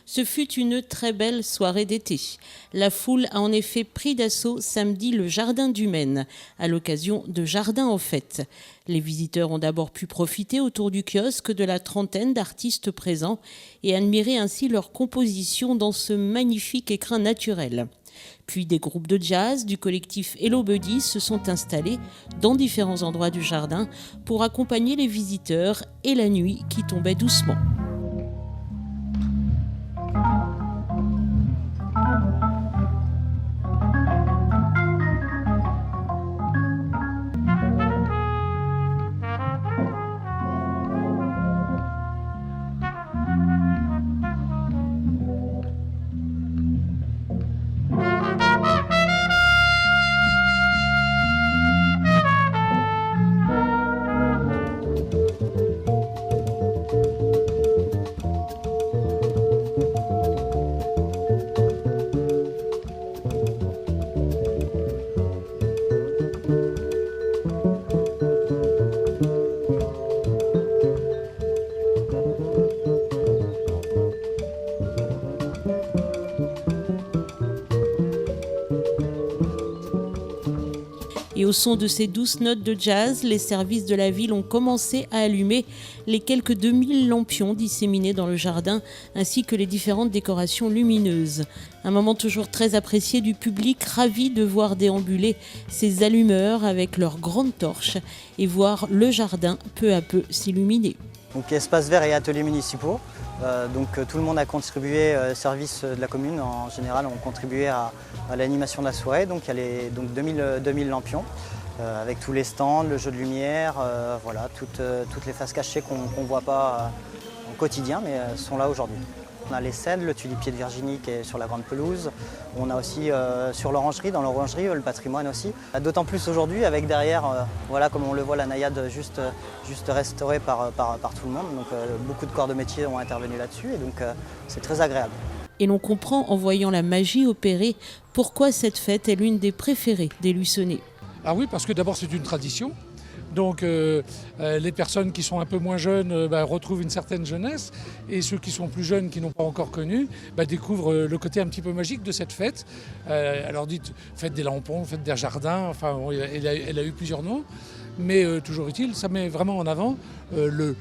Ce fut une très belle soirée d'été. La foule a en effet pris d'assaut samedi le jardin du Maine, à l'occasion de Jardin en fête. Les visiteurs ont d'abord pu profiter autour du kiosque de la trentaine d'artistes présents et admirer ainsi leur composition dans ce magnifique écrin naturel. Puis des groupes de jazz du collectif Hello Buddy se sont installés dans différents endroits du jardin pour accompagner les visiteurs et la nuit qui tombait doucement. Et au son de ces douces notes de jazz, les services de la ville ont commencé à allumer les quelques 2000 lampions disséminés dans le jardin, ainsi que les différentes décorations lumineuses. Un moment toujours très apprécié du public, ravi de voir déambuler ces allumeurs avec leurs grandes torches et voir le jardin peu à peu s'illuminer. Donc espaces verts et ateliers municipaux. Tout le monde a contribué, services de la commune en général ont contribué à l'animation de la soirée. Donc il y a 2000 lampions avec tous les stands, le jeu de lumière, toutes les faces cachées qu'on ne voit pas au quotidien mais sont là aujourd'hui. On a les scènes, le tulipier de Virginie qui est sur la grande pelouse. On a aussi sur l'orangerie, dans l'orangerie, le patrimoine aussi. D'autant plus aujourd'hui avec derrière, comme on le voit, la naïade juste restaurée par tout le monde. Donc beaucoup de corps de métier ont intervenu là-dessus et donc c'est très agréable. Et l'on comprend en voyant la magie opérer pourquoi cette fête est l'une des préférées des Luçonnais. Ah oui, parce que d'abord c'est une tradition. Donc les personnes qui sont un peu moins jeunes retrouvent une certaine jeunesse et ceux qui sont plus jeunes, qui n'ont pas encore connu, découvrent le côté un petit peu magique de cette fête. Alors dites fête des lampons, fête des jardins, enfin elle a eu plusieurs noms. Mais toujours utile, ça met vraiment en avant le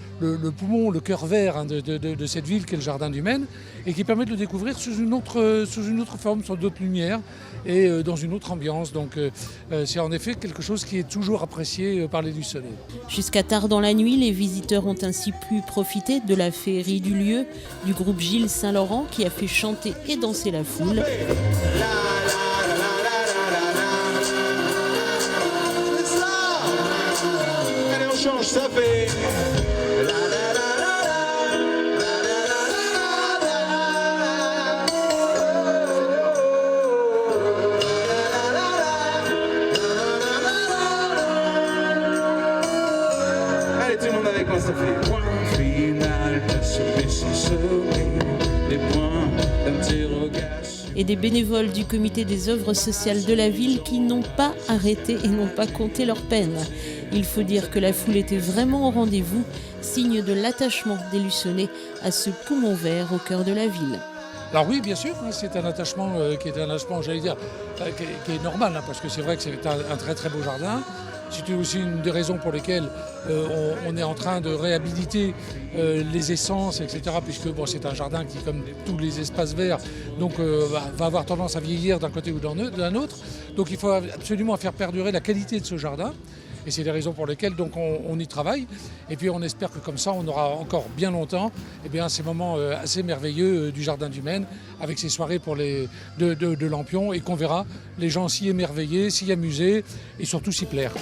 poumon, le cœur vert de cette ville qu'est le Jardin du Maine et qui permet de le découvrir sous une autre forme, sous d'autres lumières et dans une autre ambiance. Donc c'est en effet quelque chose qui est toujours apprécié par les Luçonnais. Jusqu'à tard dans la nuit, les visiteurs ont ainsi pu profiter de la féerie du lieu, du groupe Gilles Saint-Laurent qui a fait chanter et danser la foule. Ça fait allez tout le monde avec moi, ça fait point final de ce petit sommet, des points d'interrogation. Et des bénévoles du comité des œuvres sociales de la ville qui n'ont pas arrêté et n'ont pas compté leur peine. Il faut dire que la foule était vraiment au rendez-vous, signe de l'attachement des Luçonnais à ce poumon vert au cœur de la ville. Alors oui, bien sûr, c'est un attachement qui est normal, parce que c'est vrai que c'est un très très beau jardin. C'est aussi une des raisons pour lesquelles on est en train de réhabiliter les essences, etc. Puisque c'est un jardin qui, comme tous les espaces verts, va avoir tendance à vieillir d'un côté ou d'un autre. Donc il faut absolument faire perdurer la qualité de ce jardin. Et c'est les raisons pour lesquelles on y travaille. Et puis on espère que comme ça, on aura encore bien longtemps ces moments assez merveilleux du Jardin du Maine, avec ces soirées de lampions, et qu'on verra les gens s'y émerveiller, s'y amuser et surtout s'y plaire.